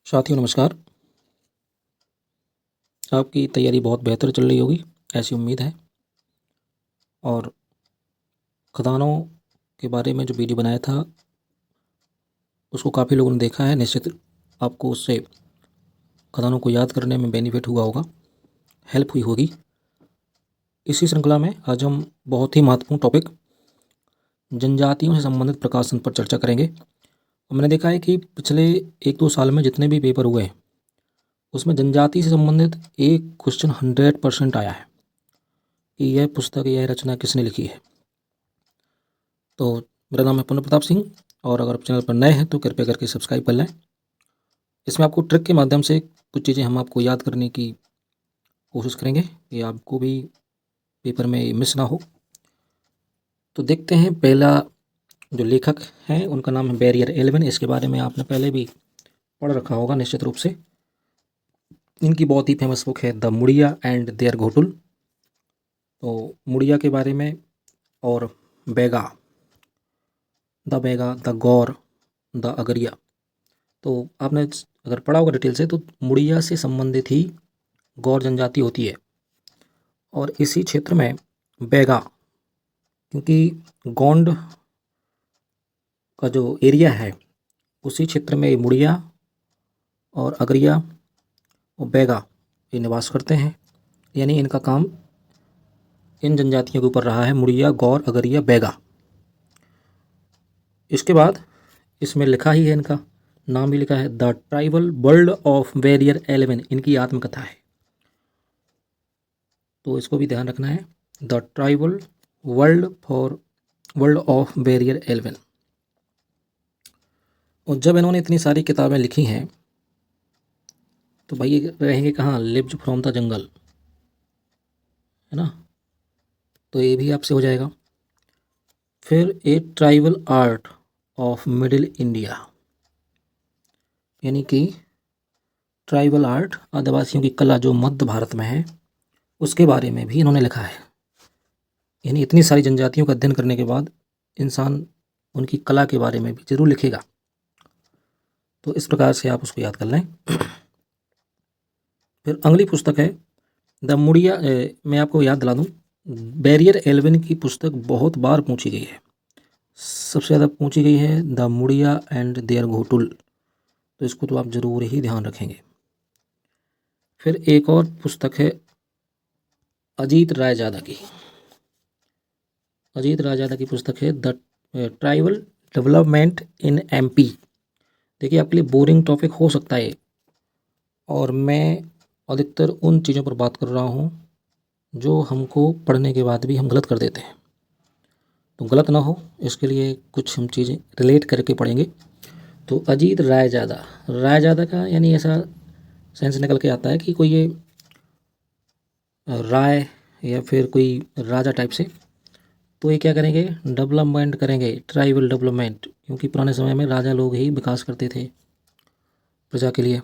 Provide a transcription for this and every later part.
साथियों नमस्कार। आपकी तैयारी बहुत बेहतर चल रही होगी ऐसी उम्मीद है। और खदानों के बारे में जो वीडियो बनाया था उसको काफ़ी लोगों ने देखा है। निश्चित आपको उससे खदानों को याद करने में बेनिफिट हुआ होगा, हेल्प हुई होगी। इसी श्रृंखला में आज हम बहुत ही महत्वपूर्ण टॉपिक जनजातियों से संबंधित प्रकाशन पर चर्चा करेंगे। हमने देखा है कि पिछले 1-2 साल में जितने भी पेपर हुए उसमें जनजाति से संबंधित एक क्वेश्चन 100% आया है कि यह पुस्तक, यह रचना किसने लिखी है। तो मेरा नाम है पुण्य प्रताप सिंह और अगर आप चैनल पर नए हैं तो कृपया करके सब्सक्राइब कर लें। इसमें आपको ट्रिक के माध्यम से कुछ चीज़ें हम आपको याद करने की कोशिश करेंगे कि आपको भी पेपर में मिस ना हो। तो देखते हैं, पहला जो लेखक हैं उनका नाम है बैरियर एलेवन। इसके बारे में आपने पहले भी पढ़ रखा होगा निश्चित रूप से। इनकी बहुत ही फेमस बुक है the Muria and their Ghotul. तो मुड़िया के बारे में और बैगा, द गौर, द अगरिया। तो आपने अगर पढ़ा होगा डिटेल से तो मुड़िया से संबंधित ही गौर जनजाति होती है और इसी क्षेत्र में बैगा, क्योंकि गोंड का जो एरिया है उसी क्षेत्र में मुड़िया और अगरिया और बैगा ये निवास करते हैं। यानी इनका काम इन जनजातियों के ऊपर रहा है, मुड़िया, गौर, अगरिया, बैगा। इसके बाद इसमें लिखा ही है, इनका नाम भी लिखा है, the tribal world of barrier eleven. इनकी आत्मकथा है, तो इसको भी ध्यान रखना है। The tribal world of barrier eleven. और जब इन्होंने इतनी सारी किताबें लिखी हैं तो भाई ये रहेंगे कहाँ, लिव्ड फ्रॉम द जंगल, है ना। तो ये भी आपसे हो जाएगा। फिर a tribal art of middle India, यानी कि ट्राइबल आर्ट, आदिवासियों की कला जो मध्य भारत में है उसके बारे में भी इन्होंने लिखा है। यानी इतनी सारी जनजातियों का अध्ययन करने के बाद इंसान उनकी कला के बारे में भी जरूर लिखेगा। तो इस प्रकार से आप उसको याद कर लें। फिर अगली पुस्तक है द मुड़िया। मैं आपको याद दिला दूँ, बैरियर एलेवन की पुस्तक बहुत बार पूछी गई है। सबसे ज़्यादा पूछी गई है the Muria and their Ghotul. तो इसको तो आप ज़रूर ही ध्यान रखेंगे। फिर एक और पुस्तक है अजीत रायजादा की। अजीत रायजादा की पुस्तक है the tribal development in MP. देखिए आपके लिए बोरिंग टॉपिक हो सकता है और मैं अधिकतर उन चीज़ों पर बात कर रहा हूँ जो हमको पढ़ने के बाद भी हम गलत कर देते हैं। तो गलत ना हो इसके लिए कुछ हम चीज़ें रिलेट करके पढ़ेंगे। तो अजीत रायजादा, रायजादा का यानी ऐसा सेंस निकल के आता है कि कोई ये राय या फिर कोई राजा टाइप से। तो ये क्या करेंगे, डेवलपमेंट करेंगे, ट्राइबल डेवलपमेंट, क्योंकि पुराने समय में राजा लोग ही विकास करते थे प्रजा के लिए।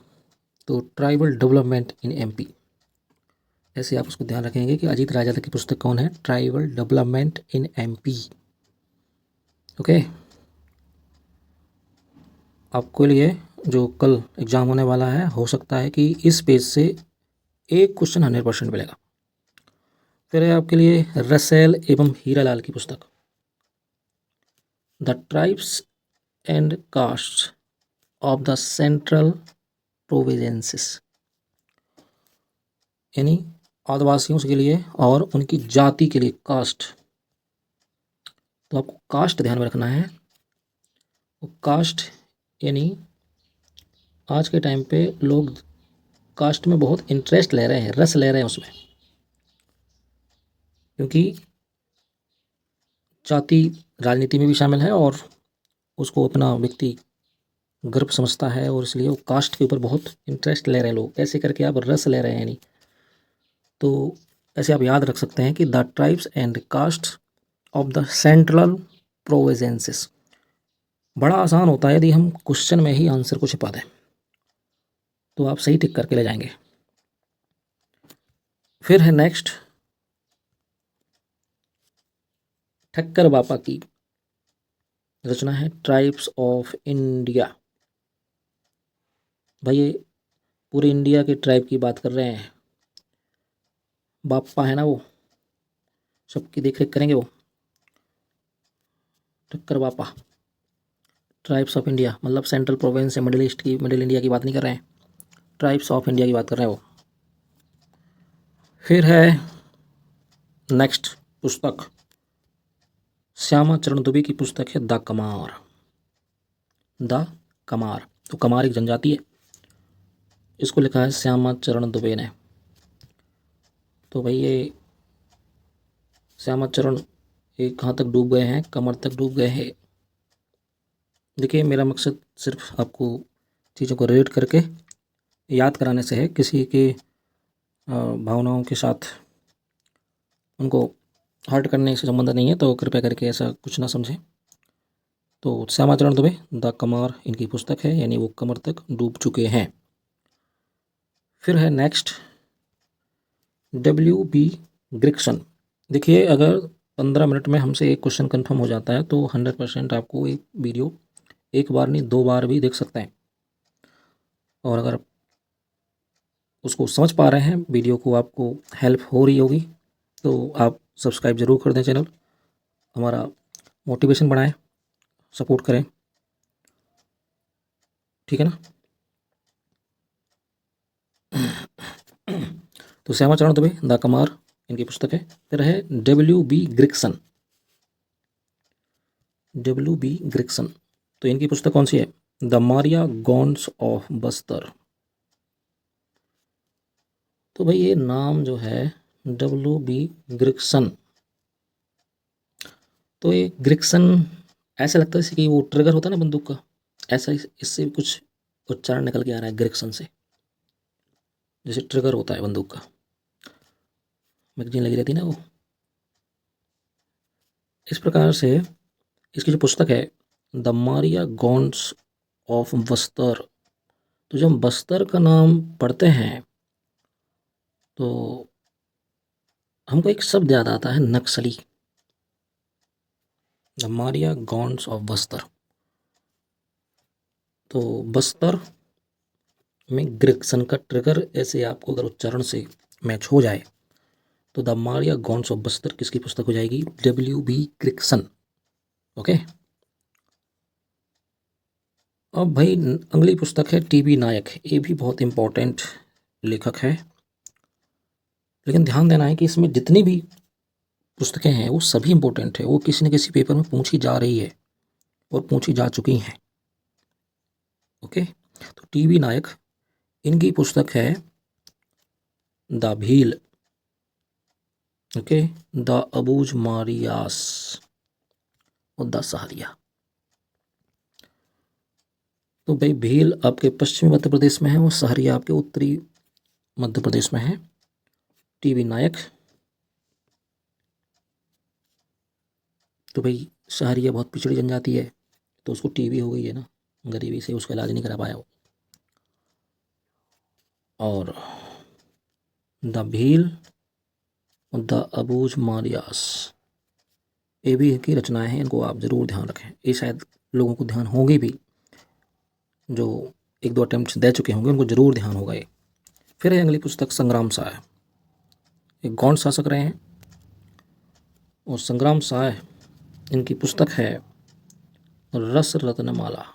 तो ट्राइबल डेवलपमेंट इन एमपी, ऐसे आप उसको ध्यान रखेंगे कि अजीत रायजादा की पुस्तक कौन है, tribal development in MP. Okay. आपके लिए जो कल एग्ज़ाम होने वाला है, हो सकता है कि इस पेज से एक क्वेश्चन 100% मिलेगा। फिर है आपके लिए रसेल एवं हीरालाल की पुस्तक the tribes and castes of the Central provinces, यानी आदिवासियों के लिए और उनकी जाति के लिए कास्ट। तो आपको कास्ट ध्यान में रखना है। कास्ट यानी आज के टाइम पे लोग कास्ट में बहुत इंटरेस्ट ले रहे हैं, रस ले रहे हैं उसमें, क्योंकि जाति राजनीति में भी शामिल है और उसको अपना व्यक्ति गर्व समझता है और इसलिए वो कास्ट के ऊपर बहुत इंटरेस्ट ले रहे हैं लोग। ऐसे करके आप रस ले रहे हैं यानी। तो ऐसे आप याद रख सकते हैं कि the tribes and caste of the Central Provinces. बड़ा आसान होता है यदि हम क्वेश्चन में ही आंसर को छिपा दें, तो आप सही टिक करके ले जाएंगे। फिर है नेक्स्ट ठक्कर बापा की रचना है ट्राइब्स ऑफ इंडिया। भाई ये पूरे इंडिया के ट्राइब की बात कर रहे हैं। बापा है ना वो, सबकी देख रेख करेंगे वो। टक्कर बापा, ट्राइब्स ऑफ इंडिया, मतलब सेंट्रल प्रोविंस या मिडिल ईस्ट की, मिडिल इंडिया की बात नहीं कर रहे हैं, ट्राइब्स ऑफ इंडिया की बात कर रहे हैं वो। फिर है नेक्स्ट पुस्तक, श्यामा चरण दुबे की पुस्तक है द कमार। द कमार, तो कमार एक जनजाति है, इसको लिखा है श्यामा चरण दुबे ने। तो भाई ये श्यामा चरण ये कहाँ तक डूब गए हैं, कमर तक डूब गए हैं। देखिए मेरा मकसद सिर्फ आपको चीज़ों को रिलेट करके याद कराने से है, किसी के भावनाओं के साथ उनको हर्ट करने से संबंध नहीं है, तो कृपया करके ऐसा कुछ ना समझें। तो श्यामा चरण दुबे द कमार इनकी पुस्तक है, यानी वो कमर तक डूब चुके हैं। फिर है नेक्स्ट W.B. ग्रिक्सन। देखिए अगर 15 मिनट में हमसे एक क्वेश्चन कंफर्म हो जाता है तो 100% आपको एक वीडियो एक बार नहीं 2 बार भी देख सकते हैं। और अगर उसको समझ पा रहे हैं, वीडियो को आपको हेल्प हो रही होगी, तो आप सब्सक्राइब ज़रूर कर दें चैनल, हमारा मोटिवेशन बढ़ाएं, सपोर्ट करें, ठीक है ना। तो श्यामा चरण दुबे द कमार इनकी पुस्तक है। फिर है W.B. ग्रिक्सन। W.B. ग्रिक्सन, तो इनकी पुस्तक कौन सी है, द मारिया गॉन्स ऑफ बस्तर। तो भाई ये नाम जो है W.B. ग्रिक्सन, तो ये ग्रिक्सन ऐसा लगता है जैसे कि वो ट्रिगर होता है ना बंदूक का, ऐसा इससे कुछ उच्चारण निकल के आ रहा है ग्रिक्सन से, जैसे ट्रिगर होता है बंदूक का, मैगजीन लगी रहती है ना वो। इस प्रकार से इसकी जो पुस्तक है द मारिया गॉन्स ऑफ बस्तर, तो जब हम बस्तर का नाम पढ़ते हैं तो हमको एक शब्द याद आता है, नक्सली। द मारिया गॉन्स ऑफ बस्तर, तो बस्तर में ग्रिक्सन का ट्रिगर ऐसे आपको अगर उच्चारण से मैच हो जाए तो द मारिया गॉन्स ऑफ बस्तर किसकी पुस्तक हो जाएगी, W.B. ग्रिक्सन। ओके, अब भाई अगली पुस्तक है T.B. नायक। ये भी बहुत इम्पोर्टेंट लेखक है, लेकिन ध्यान देना है कि इसमें जितनी भी पुस्तकें हैं वो सभी इम्पोर्टेंट है, वो किसी न किसी पेपर में पूछी जा रही है और पूछी जा चुकी हैं। ओके, तो T.B. नायक इनकी पुस्तक है द भील, ओके, द अबूझ मारियास और द सहारिया। तो भाई भील आपके पश्चिमी मध्य प्रदेश में है, वो सहरिया आपके उत्तरी मध्य प्रदेश में है। T.B. नायक, तो भाई सहरिया बहुत पिछड़ी जनजाति है, तो उसको टीबी हो गई है ना, गरीबी से उसका इलाज नहीं करा पाया वो। और द भील और द अबूझ मारियास, ये भी की रचनाएं हैं, इनको आप ज़रूर ध्यान रखें। ये शायद लोगों को ध्यान होगी भी, जो 1-2 अटेम्प्ट दे चुके होंगे उनको ज़रूर ध्यान होगा ये। फिर है अगली पुस्तक संग्राम साय, एक गौंड शासक रहे हैं, और संग्राम साय इनकी पुस्तक है रस रत्नमाला।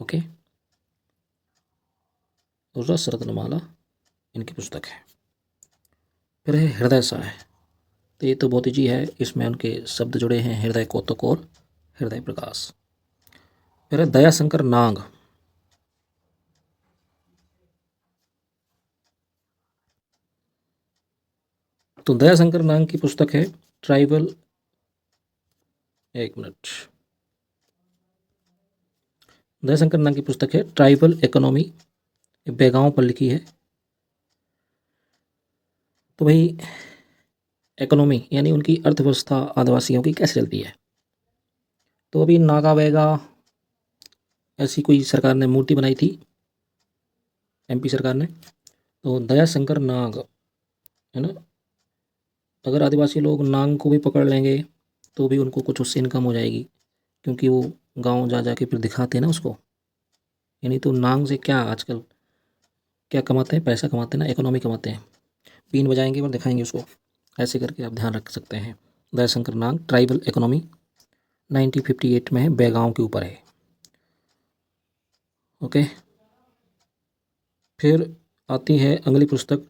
ओके, तो रस रत्नमाला इनकी पुस्तक है। फिर है हृदय साय, तो ये तो बहुत ईजी है, इसमें उनके शब्द जुड़े हैं हृदय कौतुक और हृदय प्रकाश। फिर है दयाशंकर नाग, तो दयाशंकर नाग की पुस्तक है ट्राइबल, एक मिनट, दयाशंकर नाग की पुस्तक है ट्राइबल इकोनॉमी, बेगांव पर लिखी है। तो भाई इकोनॉमी यानी उनकी अर्थव्यवस्था आदिवासियों की कैसे चलती है, तो अभी नागा बेगा ऐसी कोई सरकार ने मूर्ति बनाई थी, MP सरकार ने, तो दयाशंकर नाग है ना, अगर आदिवासी लोग नाग को भी पकड़ लेंगे तो भी उनको कुछ उससे इनकम हो जाएगी, क्योंकि वो गांव जा जा के फिर दिखाते हैं ना उसको, यानी तो नांग से क्या आजकल क्या कमाते हैं, पैसा कमाते हैं ना, इकोनॉमी कमाते हैं। बीन बजाएंगे और दिखाएंगे उसको, ऐसे करके आप ध्यान रख सकते हैं। दयाशंकर नांग ट्राइबल इकोनॉमी 1958 में है, बेगांव के ऊपर है। ओके, फिर आती है अगली पुस्तक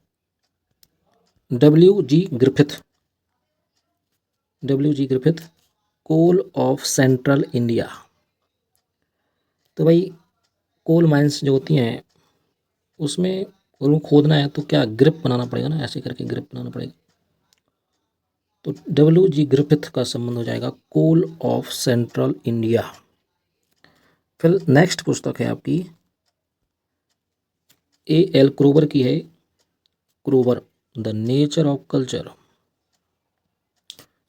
WG Griffith. WG Griffith Kol of central India. तो भाई कोल माइंस जो होती हैं उसमें उनको खोदना है तो क्या ग्रिप बनाना पड़ेगा ना, ऐसे करके ग्रिप बनाना पड़ेगा। तो WG ग्रिफिथ का संबंध हो जाएगा कोल ऑफ सेंट्रल इंडिया। फिर नेक्स्ट पुस्तक है आपकी A.L. क्रोवर की है, क्रोवर द नेचर ऑफ कल्चर।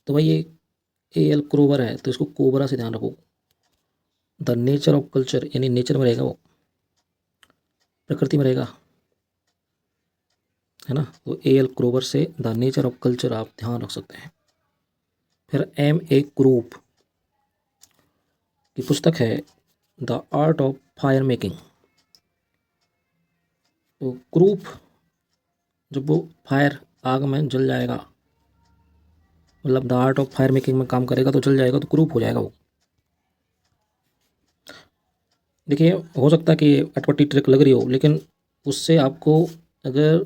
तो भाई ये A.L. क्रोवर है तो इसको कोबरा से ध्यान रखो। द नेचर ऑफ कल्चर यानी नेचर में रहेगा, वो प्रकृति में रहेगा, है ना। तो A.L. क्रोवर से द नेचर ऑफ कल्चर आप ध्यान रख सकते हैं। फिर M.A. क्रूप की पुस्तक है the art of fire making. तो क्रूप जब वो फायर आग में जल जाएगा, मतलब the art of fire making में काम करेगा तो जल जाएगा, तो क्रूप हो जाएगा वो। देखिए हो सकता है कि अटपटी ट्रिक लग रही हो, लेकिन उससे आपको अगर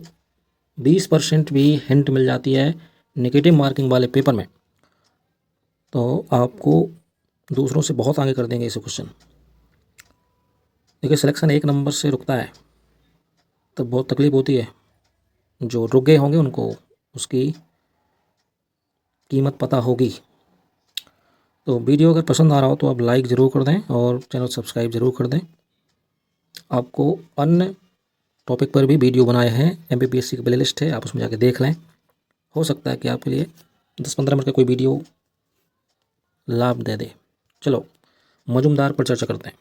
20% भी हिंट मिल जाती है नेगेटिव मार्किंग वाले पेपर में, तो आपको दूसरों से बहुत आगे कर देंगे ऐसे क्वेश्चन। देखिए सिलेक्शन 1 नंबर से रुकता है तो बहुत तकलीफ होती है। जो रुक गए होंगे उनको उसकी कीमत पता होगी। तो वीडियो अगर पसंद आ रहा हो तो आप लाइक ज़रूर कर दें और चैनल सब्सक्राइब ज़रूर कर दें। आपको अन्य टॉपिक पर भी वीडियो बनाए हैं, MPPSC की प्ले लिस्ट है, आप उसमें जाके देख लें। हो सकता है कि आपके लिए 10-15 मिनट का कोई वीडियो लाभ दे दे। चलो मजूमदार पर चर्चा करते हैं।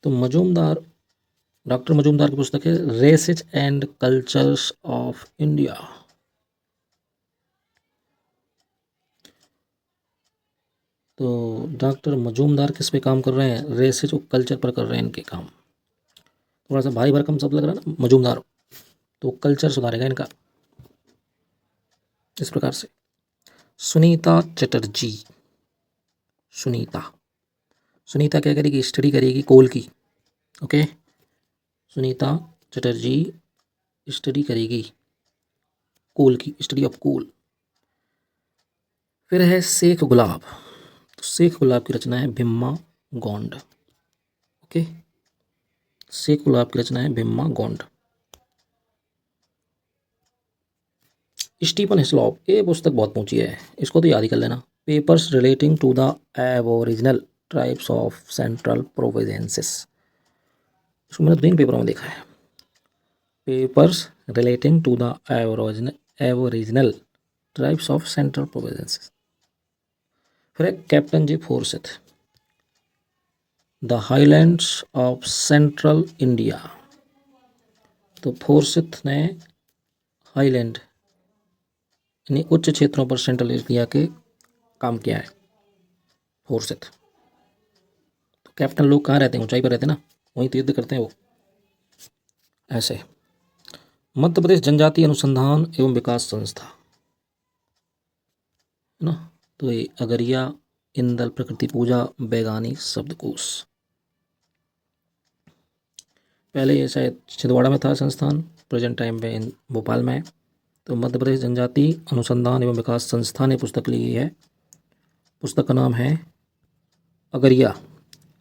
तो मजूमदार, डॉक्टर मजूमदार की पुस्तक है races and cultures of India. तो डॉक्टर मजूमदार किस पे काम कर रहे हैं, रेसेज और कल्चर पर कर रहे हैं इनके काम। थोड़ा सा भारी भरकम शब्द लग रहा है ना मजूमदार, तो कल्चर सुधारेगा इनका इस प्रकार से। सुनीता चटर्जी, सुनीता सुनीता क्या करेगी, स्टडी करेगी कोल की। ओके, सुनीता चटर्जी स्टडी करेगी कोल की, स्टडी ऑफ कोल। फिर है शेख गुलाब। तो शेख गुलाब की रचना है भिम्मा गौंड। ओके, शेख गुलाब की रचना है भिम्मा गौंड। स्टीफन हिस्लॉप, ये पुस्तक बहुत ऊंची है, इसको तो याद ही कर लेना। Papers relating to the aboriginal tribes of Central Provinces. इसको मैंने 3 पेपरों में देखा है। Papers relating to the aboriginal tribes of Central Provinces. फिर है captain G Forsyth, the highlands of central India. तो फोर्सिथ ने हाईलैंड यानी उच्च क्षेत्रों पर सेंट्रल इंडिया के काम किया है फोर्सिथ। तो कैप्टन लोग कहाँ रहते हैं, ऊंचाई पर रहते हैं ना, वहीं तो युद्ध करते हैं वो। ऐसे मध्य प्रदेश जनजाति अनुसंधान एवं विकास संस्था, है ना। तो ये अगरिया, इंदल, प्रकृति पूजा, बैगानी शब्दकोश। पहले ये शायद छिंदवाड़ा में था संस्थान, प्रेजेंट टाइम में भोपाल में है। तो मध्य प्रदेश जनजाति अनुसंधान एवं विकास संस्था ने पुस्तक ली है। पुस्तक का नाम है अगरिया,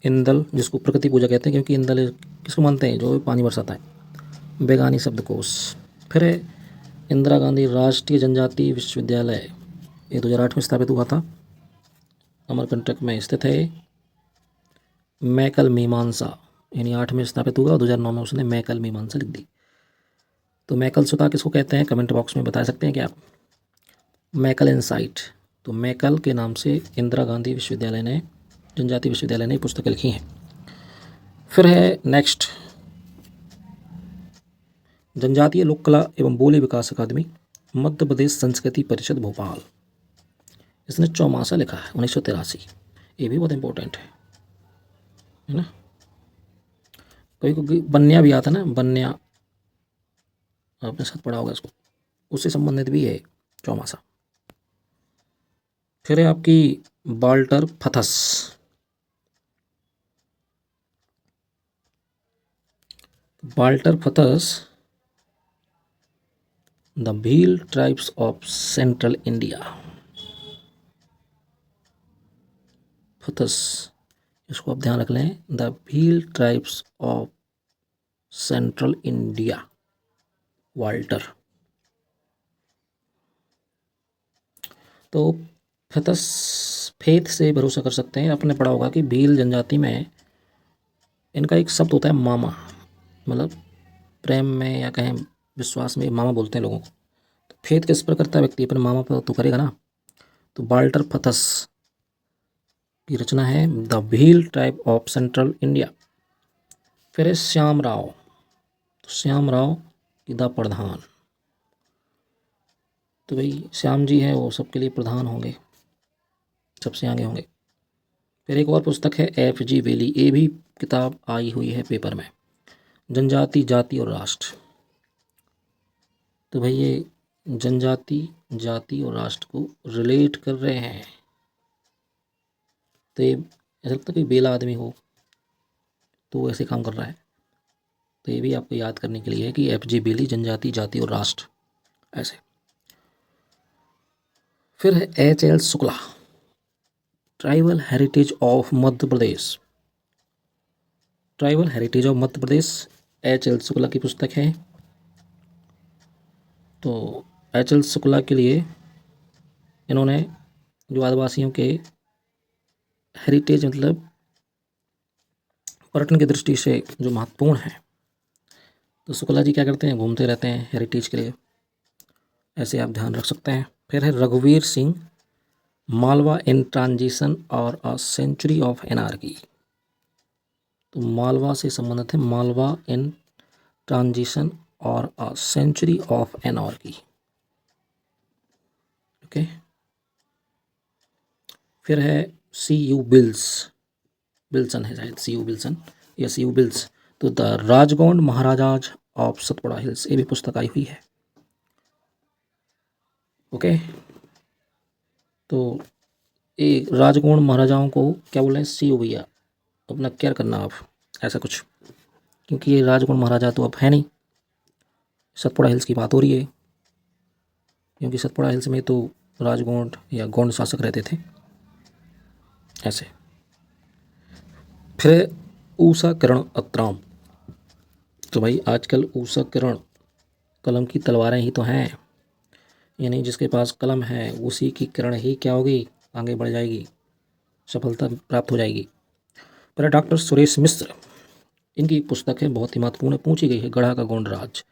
इंदल, जिसको प्रकृति पूजा कहते हैं क्योंकि इंदल किसको मानते हैं, जो पानी बरसाता है। बैगानी शब्दकोश। फिर है इंदिरा गांधी राष्ट्रीय जनजाति विश्वविद्यालय, ये 2008 में स्थापित हुआ था, अमरकंटक में स्थित है। मैकल मीमांसा यानी 8 में स्थापित हुआ, 2009 में उसने मैकल मीमांसा लिख दी। तो मैकल सुता किसको कहते हैं, कमेंट बॉक्स में बता सकते हैं क्या आप। मैकल इनसाइट, तो मैकल के नाम से इंदिरा गांधी विश्वविद्यालय ने, जनजाति विश्वविद्यालय ने पुस्तकें लिखी हैं। फिर है नेक्स्ट जनजातीय लोक कला एवं बोली विकास अकादमी, मध्य प्रदेश संस्कृति परिषद भोपाल। इसने चौमासा लिखा है 1983, ये भी बहुत इंपॉर्टेंट है। है ना। कभी कोई बन्या भी आता ना, बन्या, आपने साथ पढ़ा होगा इसको, उससे संबंधित भी है चौमासा। फिर है आपकी Walter Fuchs. Walter Fuchs the Bhil tribes of central India. Fuchs, इसको आप ध्यान रख लें, the Bhil tribes of central India, Walter. तो फथस, फेथ से भरोसा कर सकते हैं। आपने पढ़ा होगा कि भील जनजाति में इनका एक शब्द होता है मामा, मतलब प्रेम में या कहें विश्वास में मामा बोलते हैं लोगों को। तो फेथ किस पर करता है व्यक्ति, अपने मामा पर तो करेगा ना। तो बाल्टर फथस की रचना है the Bhil tribe of central India. फिर है श्याम राव। तो श्याम राव की द प्रधान। तो भाई श्याम जी हैं वो सबके लिए प्रधान होंगे, सबसे आगे होंगे। फिर एक और पुस्तक है F.G. वेली, ये भी किताब आई हुई है पेपर में, जनजाति, जाति और राष्ट्र। तो भाई ये जनजाति, जाति और राष्ट्र को रिलेट कर रहे हैं। तो ये ऐसा लगता है कोई बेला आदमी हो तो वो ऐसे काम कर रहा है। तो ये भी आपको याद करने के लिए है कि F.G. वेली, जनजाति, जाति और राष्ट्र, ऐसे। फिर है H.L. Shukla, tribal heritage of Madhya Pradesh. Tribal heritage of Madhya Pradesh H.L. Shukla की पुस्तक है। तो H.L. शुक्ला के लिए इन्होंने जो आदिवासियों के हेरिटेज, मतलब पर्यटन की दृष्टि से जो महत्वपूर्ण है, तो शुक्ला जी क्या करते हैं, घूमते रहते हैं हेरिटेज के लिए, ऐसे आप ध्यान रख सकते हैं। फिर है रघुवीर सिंह, मालवा इन ट्रांजिशन और अ सेंचुरी ऑफ एनार्की। तो मालवा से संबंधित है, मालवा इन ट्रांजिशन और a century of anarchy. Okay. फिर है C.U. बिल्सन है शायद, C.U. बिल्सन या C.U. बिल्स। तो the राजगौंड Maharaja's of Satpura hills, ये भी पुस्तक आई हुई है। ओके। तो ये राजगौंड महाराजाओं को क्या बोल रहे हैं, C.U. भैया, अपना केयर करना आप, ऐसा कुछ, क्योंकि ये राजगौंड महाराजा तो अब है नहीं, सतपुड़ा हिल्स की बात हो रही है, क्योंकि सतपुड़ा हिल्स में तो राजगौंड या गौंड शासक रहते थे, ऐसे। फिर ऊषा किरण अत्राम। तो भाई आजकल ऊषा किरण, कलम की तलवारें ही तो हैं, यानी जिसके पास कलम है उसी की किरण ही क्या होगी, आगे बढ़ जाएगी, सफलता प्राप्त हो जाएगी। पर डॉक्टर सुरेश मिश्र, इनकी पुस्तक है, बहुत ही महत्वपूर्ण, पूछी गई है, गढ़ा का गोंडराज।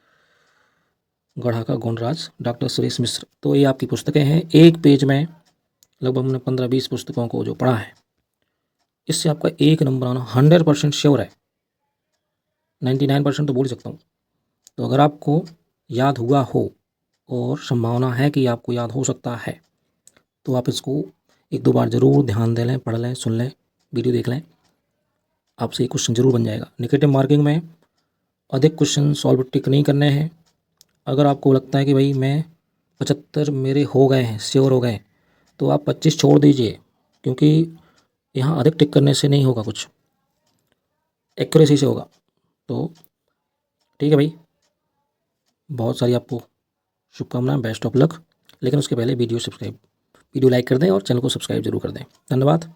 गढ़ा का गोंडराज, डॉक्टर सुरेश मिश्र। तो ये आपकी पुस्तकें हैं, एक पेज में लगभग हमने 15-20 पुस्तकों को जो पढ़ा है, इससे आपका 1 नंबर आना 100% श्योर है। 99% तो बोल सकता हूँ। तो अगर आपको याद हुआ हो और संभावना है कि आपको याद हो सकता है, तो आप इसको 1-2 बार ज़रूर ध्यान दे लें, पढ़ लें, सुन लें, वीडियो देख लें, आपसे क्वेश्चन जरूर बन जाएगा। नेगेटिव मार्किंग में अधिक क्वेश्चन सॉल्व टिक नहीं करने हैं। अगर आपको लगता है कि भाई मैं 75 मेरे हो गए हैं, श्योर हो गए, तो आप 25 छोड़ दीजिए, क्योंकि यहाँ अधिक टिक करने से नहीं होगा, कुछ एक्यूरेसी से होगा। तो ठीक है भाई, बहुत सारी आपको शुभकामनाएं, बेस्ट ऑफ लक। लेकिन उसके पहले वीडियो लाइक कर दें और चैनल को सब्सक्राइब जरूर कर दें। धन्यवाद।